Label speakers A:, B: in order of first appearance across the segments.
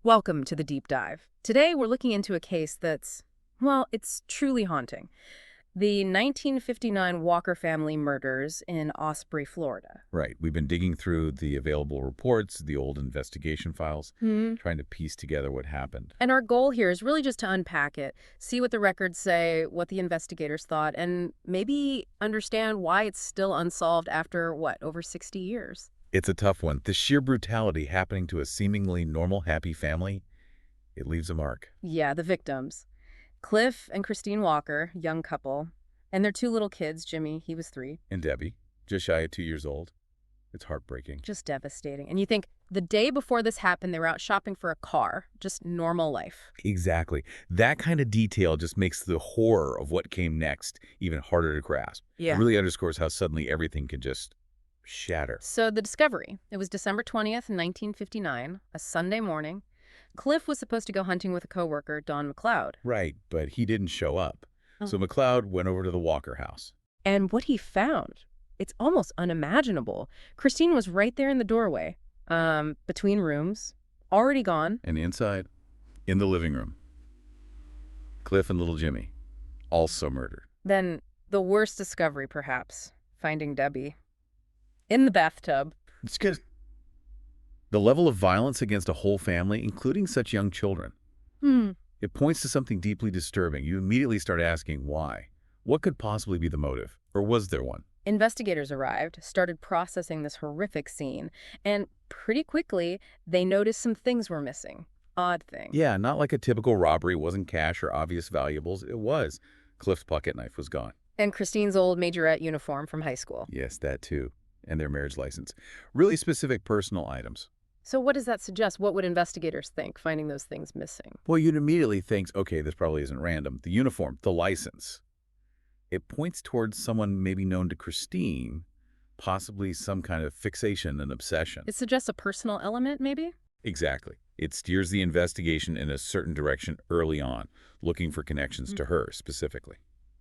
A: Welcome to the deep dive. Today we're looking into a case that's, well, it's truly haunting. The 1959 Walker family murders in Osprey, Florida.
B: Right. We've been digging through the available reports, the old investigation files,
A: Hmm.
B: trying to piece together what happened.
A: And our goal here is really just to unpack it, see what the records say, what the investigators thought, and maybe understand why it's still unsolved after, what, over 60 years?
B: It's a tough one. The sheer brutality happening to a seemingly normal, happy family, it leaves a mark.
A: Yeah, the victims. Cliff and Christine Walker, young couple, and their two little kids, Jimmy, he was 3.
B: And Debbie, just shy of 2 years old. It's heartbreaking.
A: Just devastating. And you think the day before this happened, they were out shopping for a car, just normal life.
B: Exactly. That kind of detail just makes the horror of what came next even harder to grasp. It
A: Yeah.
B: really underscores how suddenly everything can just shatter.
A: So the discovery, it was December 20th, 1959, a Sunday morning. Cliff was supposed to go hunting with a coworker, Don McLeod.
B: Right, but he didn't show up.
A: Oh.
B: So McLeod went over to the Walker house.
A: And what he found, it's almost unimaginable. Christine was right there in the doorway, between rooms, already gone.
B: And inside, in the living room, Cliff and little Jimmy, also murdered.
A: Then the worst discovery, perhaps, finding Debbie in the bathtub.
B: It's good. The level of violence against a whole family, including such young children,
A: Hmm.
B: it points to something deeply disturbing. You immediately start asking why. What could possibly be the motive? Or was there one?
A: Investigators arrived, started processing this horrific scene, and pretty quickly, they noticed some things were missing. Odd things.
B: Yeah, not like a typical robbery. It wasn't cash or obvious valuables. It was. Cliff's pocket knife was gone.
A: And Christine's old majorette uniform from high school.
B: Yes, that too. And their marriage license. Really specific personal items.
A: So what does that suggest? What would investigators think, finding those things missing?
B: Well, you'd immediately think, okay, this probably isn't random. The uniform, the license. It points towards someone maybe known to Christine, possibly some kind of fixation and obsession.
A: It suggests a personal element, maybe?
B: Exactly. It steers the investigation in a certain direction early on, looking for connections to her specifically.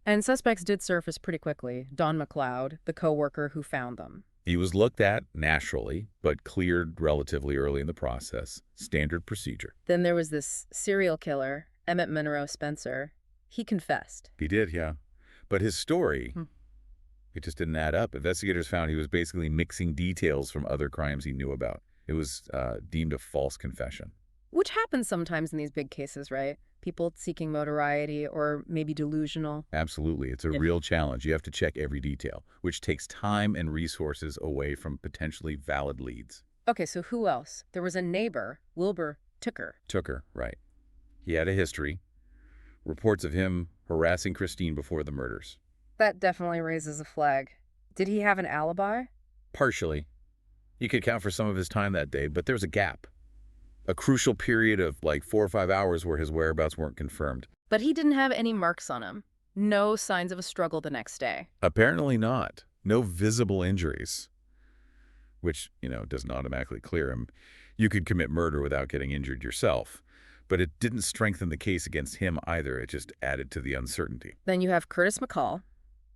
A: And suspects did surface pretty quickly. Don McLeod, the coworker who found them.
B: He was looked at naturally, but cleared relatively early in the process. Standard procedure.
A: Then there was this serial killer, Emmett Monroe Spencer. He confessed.
B: He did, yeah. But his story,
A: Hmm.
B: it just didn't add up. Investigators found he was basically mixing details from other crimes he knew about. It was deemed a false confession.
A: Which happens sometimes in these big cases, right? People seeking notoriety or maybe delusional.
B: Absolutely. It's a
A: Yeah.
B: real challenge. You have to check every detail, which takes time and resources away from potentially valid leads.
A: Okay, so who else? There was a neighbor, Wilbur Tooker.
B: Tooker, right. He had a history. Reports of him harassing Christine before the murders.
A: That definitely raises a flag. Did he have an alibi?
B: Partially. He could account for some of his time that day, but there was a gap. A crucial period of like 4 or 5 hours where his whereabouts weren't confirmed.
A: But he didn't have any marks on him. No signs of a struggle the next day.
B: Apparently not. No visible injuries. Which, doesn't automatically clear him. You could commit murder without getting injured yourself. But it didn't strengthen the case against him either. It just added to the uncertainty.
A: Then you have Curtis McCall,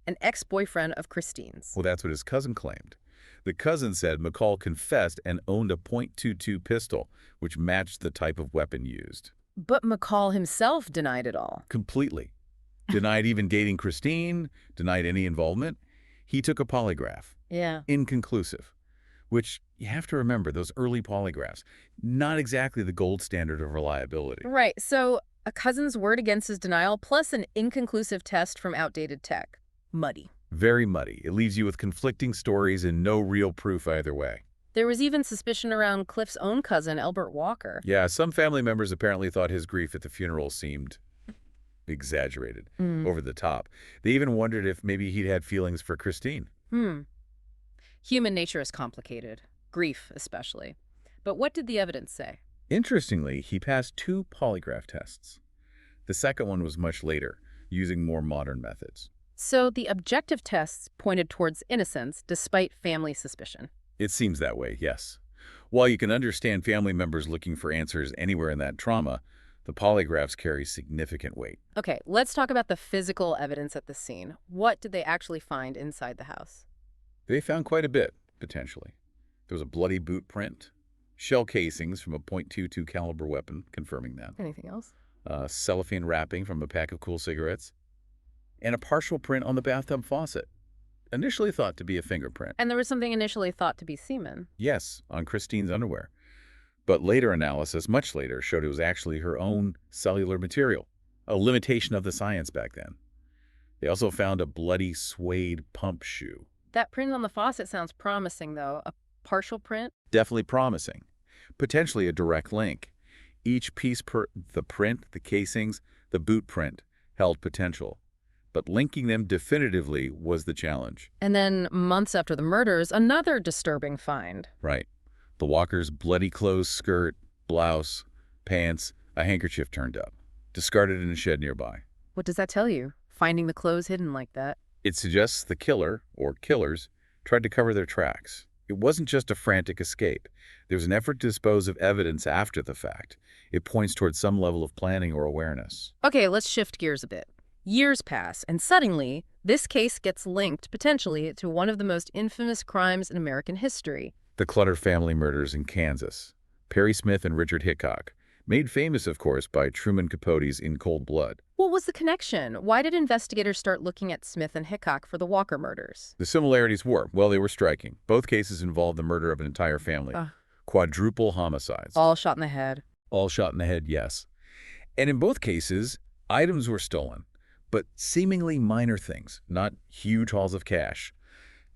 A: an ex-boyfriend of Christine's.
B: Well, that's what his cousin claimed. The cousin said McCall confessed and owned a .22 pistol, which matched the type of weapon used.
A: But McCall himself denied it all.
B: Completely. Denied even dating Christine, denied any involvement. He took a polygraph.
A: Yeah.
B: Inconclusive. Which, you have to remember, those early polygraphs, not exactly the gold standard of reliability.
A: Right, so a cousin's word against his denial plus an inconclusive test from outdated tech. Muddy.
B: Very muddy. It leaves you with conflicting stories and no real proof either way.
A: There was even suspicion around Cliff's own cousin, Albert Walker.
B: Yeah, some family members apparently thought his grief at the funeral seemed exaggerated, over the top. They even wondered if maybe he'd had feelings for Christine.
A: Human nature is complicated. Grief, especially. But what did the evidence say?
B: Interestingly, he passed 2 polygraph tests. The second one was much later, using more modern methods.
A: So the objective tests pointed towards innocence despite family suspicion.
B: It seems that way, yes. While you can understand family members looking for answers anywhere in that trauma, the polygraphs carry significant weight.
A: Okay, let's talk about the physical evidence at the scene. What did they actually find inside the house?
B: They found quite a bit, potentially. There was a bloody boot print, Shell casings from a .22 caliber weapon, confirming that.
A: Anything else?
B: Cellophane wrapping from a pack of cool cigarettes. And a partial print on the bathtub faucet, initially thought to be a fingerprint.
A: And there was something initially thought to be semen.
B: Yes, on Christine's underwear. But later analysis, much later, showed it was actually her own cellular material, a limitation of the science back then. They also found a bloody suede pump shoe.
A: That print on the faucet sounds promising, though. A partial print?
B: Definitely promising. Potentially a direct link. Each piece the print, the casings, the boot print, held potential. But linking them definitively was the challenge.
A: And then, months after the murders, another disturbing find.
B: Right. The Walker's bloody clothes, skirt, blouse, pants, a handkerchief turned up, discarded in a shed nearby.
A: What does that tell you, finding the clothes hidden like that?
B: It suggests the killer, or killers, tried to cover their tracks. It wasn't just a frantic escape. There was an effort to dispose of evidence after the fact. It points towards some level of planning or awareness.
A: Okay, let's shift gears a bit. Years pass, and suddenly, this case gets linked, potentially, to one of the most infamous crimes in American history.
B: The Clutter family murders in Kansas. Perry Smith and Richard Hickok. Made famous, of course, by Truman Capote's In Cold Blood.
A: What was the connection? Why did investigators start looking at Smith and Hickok for the Walker murders?
B: The similarities were, well, they were striking. Both cases involved the murder of an entire family. Quadruple homicides.
A: All shot in the head.
B: All shot in the head, yes. And in both cases, items were stolen, but seemingly minor things, not huge hauls of cash.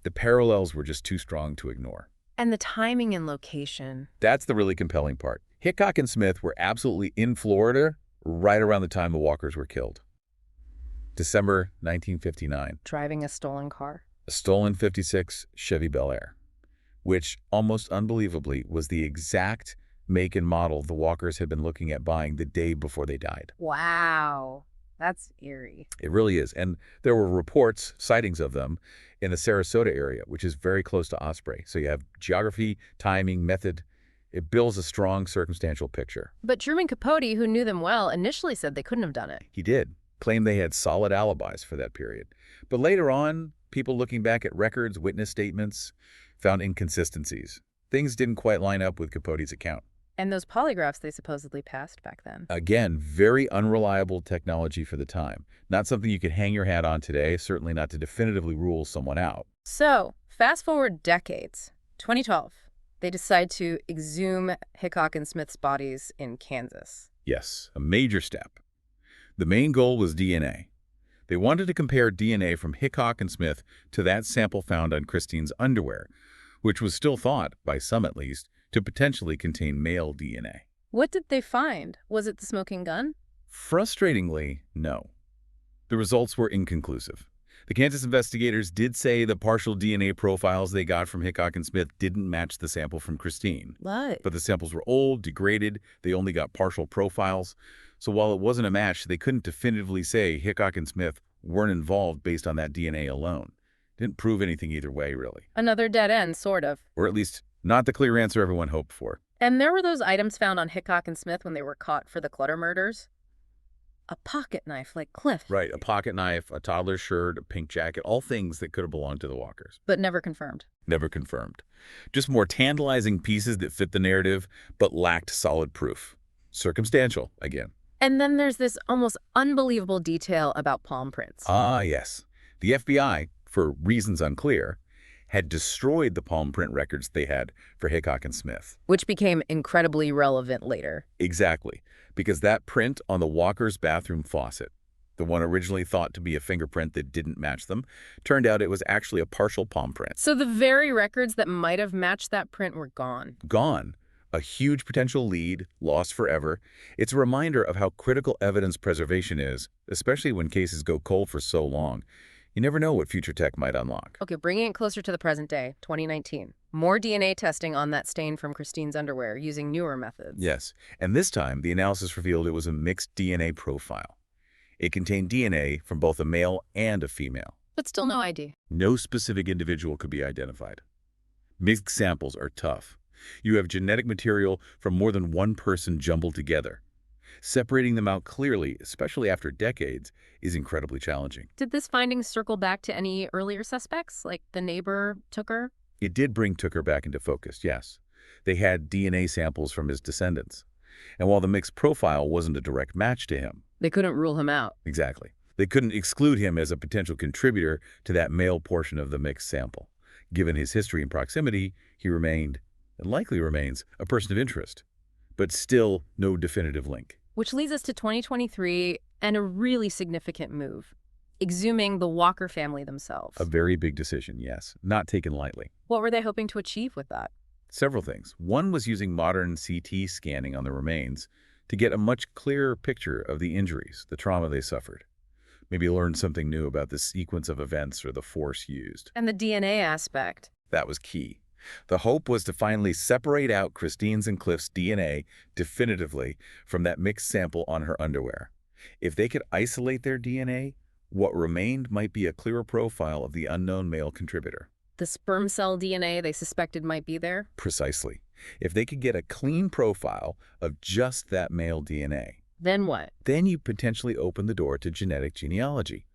B: The parallels were just too strong to ignore.
A: And the timing and location.
B: That's the really compelling part. Hickok and Smith were absolutely in Florida right around the time the Walkers were killed. December 1959.
A: Driving a stolen car.
B: A stolen '56 Chevy Bel Air, which, almost unbelievably, was the exact make and model the Walkers had been looking at buying the day before they died.
A: Wow. That's eerie.
B: It really is. And there were reports, sightings of them, in the Sarasota area, which is very close to Osprey. So you have geography, timing, method. It builds a strong circumstantial picture.
A: But Truman Capote, who knew them well, initially said they couldn't have done it.
B: He did. Claimed they had solid alibis for that period. But later on, people looking back at records, witness statements, found inconsistencies. Things didn't quite line up with Capote's account.
A: And those polygraphs they supposedly passed back then.
B: Again, very unreliable technology for the time. Not something you could hang your hat on today, certainly not to definitively rule someone out.
A: So, fast forward decades. 2012, they decide to exhume Hickok and Smith's bodies in Kansas.
B: Yes, a major step. The main goal was DNA. They wanted to compare DNA from Hickok and Smith to that sample found on Christine's underwear, which was still thought, by some at least, to potentially contain male DNA.
A: What did they find? Was it the smoking gun?
B: Frustratingly, no. The results were inconclusive. The Kansas investigators did say the partial DNA profiles they got from Hickok and Smith didn't match the sample from Christine.
A: What?
B: But the samples were old, degraded, they only got partial profiles. So while it wasn't a match, they couldn't definitively say Hickok and Smith weren't involved based on that DNA alone. Didn't prove anything either way, really.
A: Another dead end, sort of.
B: Or at least not the clear answer everyone hoped for.
A: And there were those items found on Hickok and Smith when they were caught for the Clutter murders. A pocket knife like Cliff.
B: Right, a pocket knife, a toddler's shirt, a pink jacket, all things that could have belonged to the Walkers.
A: But never confirmed.
B: Never confirmed. Just more tantalizing pieces that fit the narrative, but lacked solid proof. Circumstantial, again.
A: And then there's this almost unbelievable detail about palm prints.
B: Ah, yes. The FBI, for reasons unclear, had destroyed the palm print records they had for Hickok and Smith.
A: Which became incredibly relevant later.
B: Exactly, because that print on the Walker's bathroom faucet, the one originally thought to be a fingerprint that didn't match them, turned out it was actually a partial palm print.
A: So the very records that might have matched that print were gone.
B: Gone. A huge potential lead, lost forever. It's a reminder of how critical evidence preservation is, especially when cases go cold for so long. You never know what future tech might unlock.
A: Okay, bringing it closer to the present day, 2019. More DNA testing on that stain from Christine's underwear using newer methods.
B: Yes, and this time the analysis revealed it was a mixed DNA profile. It contained DNA from both a male and a female.
A: But still no ID.
B: No specific individual could be identified. Mixed samples are tough. You have genetic material from more than one person jumbled together. Separating them out clearly, especially after decades, is incredibly challenging.
A: Did this finding circle back to any earlier suspects, like the neighbor, Tooker?
B: It did bring Tooker back into focus, yes. They had DNA samples from his descendants. And while the mixed profile wasn't a direct match to him,
A: They couldn't rule him out.
B: exactly, they couldn't exclude him as a potential contributor to that male portion of the mixed sample. Given his history and proximity, he remained, and likely remains, a person of interest, but still no definitive link.
A: Which leads us to 2023 and a really significant move, exhuming the Walker family themselves.
B: A very big decision, yes, not taken lightly.
A: What were they hoping to achieve with that?
B: Several things. One was using modern CT scanning on the remains to get a much clearer picture of the injuries, the trauma they suffered. Maybe learn something new about the sequence of events or the force used.
A: And the DNA aspect.
B: That was key. The hope was to finally separate out Christine's and Cliff's DNA definitively from that mixed sample on her underwear. If they could isolate their DNA, what remained might be a clearer profile of the unknown male contributor.
A: The sperm cell DNA they suspected might be there?
B: Precisely. If they could get a clean profile of just that male DNA,
A: Then what?
B: then you potentially open the door to genetic genealogy,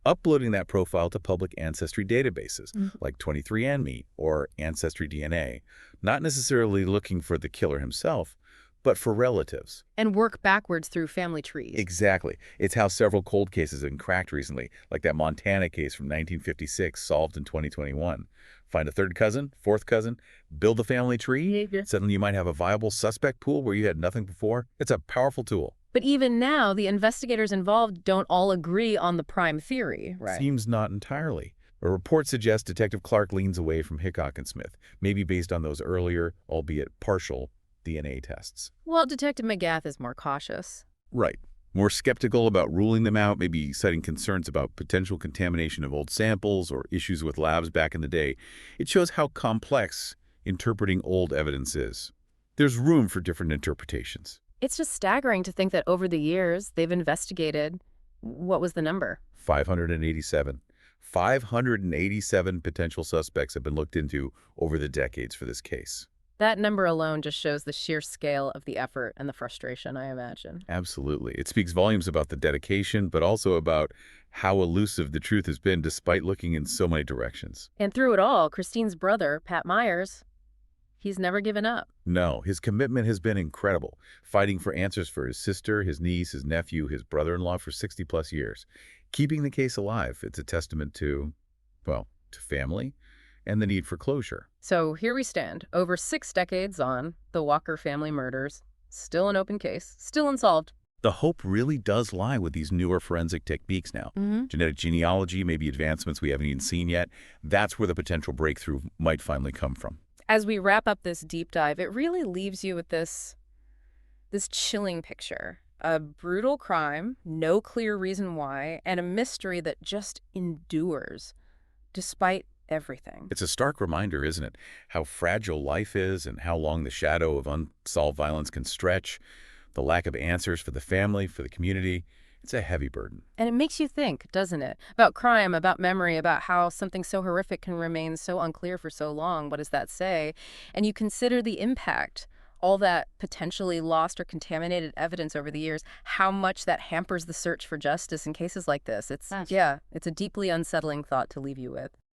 B: uploading that profile to public ancestry databases like 23andMe or Ancestry DNA, not necessarily looking for the killer himself, but for relatives.
A: And work backwards through family trees.
B: Exactly. It's how several cold cases have been cracked recently, like that Montana case from 1956 solved in 2021. Find a third cousin, fourth cousin, build a family tree. Suddenly you might have a viable suspect pool where you had nothing before. It's a powerful tool.
A: But even now, the investigators involved don't all agree on the prime theory, right?
B: Seems not entirely. A report suggests Detective Clark leans away from Hickok and Smith, maybe based on those earlier, albeit partial, DNA tests.
A: Well, Detective McGath is more cautious.
B: Right. More skeptical about ruling them out, maybe citing concerns about potential contamination of old samples or issues with labs back in the day. It shows how complex interpreting old evidence is. There's room for different interpretations.
A: It's just staggering to think that over the years, they've investigated, what was the number?
B: 587. 587 potential suspects have been looked into over the decades for this case.
A: That number alone just shows the sheer scale of the effort and the frustration, I imagine.
B: Absolutely. It speaks volumes about the dedication, but also about how elusive the truth has been despite looking in so many directions.
A: And through it all, Christine's brother, Pat Myers, he's never given up.
B: No, his commitment has been incredible, fighting for answers for his sister, his niece, his nephew, his brother-in-law for 60-plus years. Keeping the case alive, it's a testament to, well, to family and the need for closure.
A: So here we stand, over 6 decades on, the Walker family murders, still an open case, still unsolved.
B: The hope really does lie with these newer forensic techniques now. Genetic genealogy, maybe advancements we haven't even seen yet. That's where the potential breakthrough might finally come from.
A: As we wrap up this deep dive, it really leaves you with this chilling picture. A brutal crime, no clear reason why, and a mystery that just endures, despite everything.
B: It's a stark reminder, isn't it? How fragile life is and how long the shadow of unsolved violence can stretch. The lack of answers for the family, for the community. It's a heavy burden.
A: And it makes you think, doesn't it? About crime, about memory, about how something so horrific can remain so unclear for so long. What does that say? And you consider the impact, all that potentially lost or contaminated evidence over the years, how much that hampers the search for justice in cases like this. It's a deeply unsettling thought to leave you with.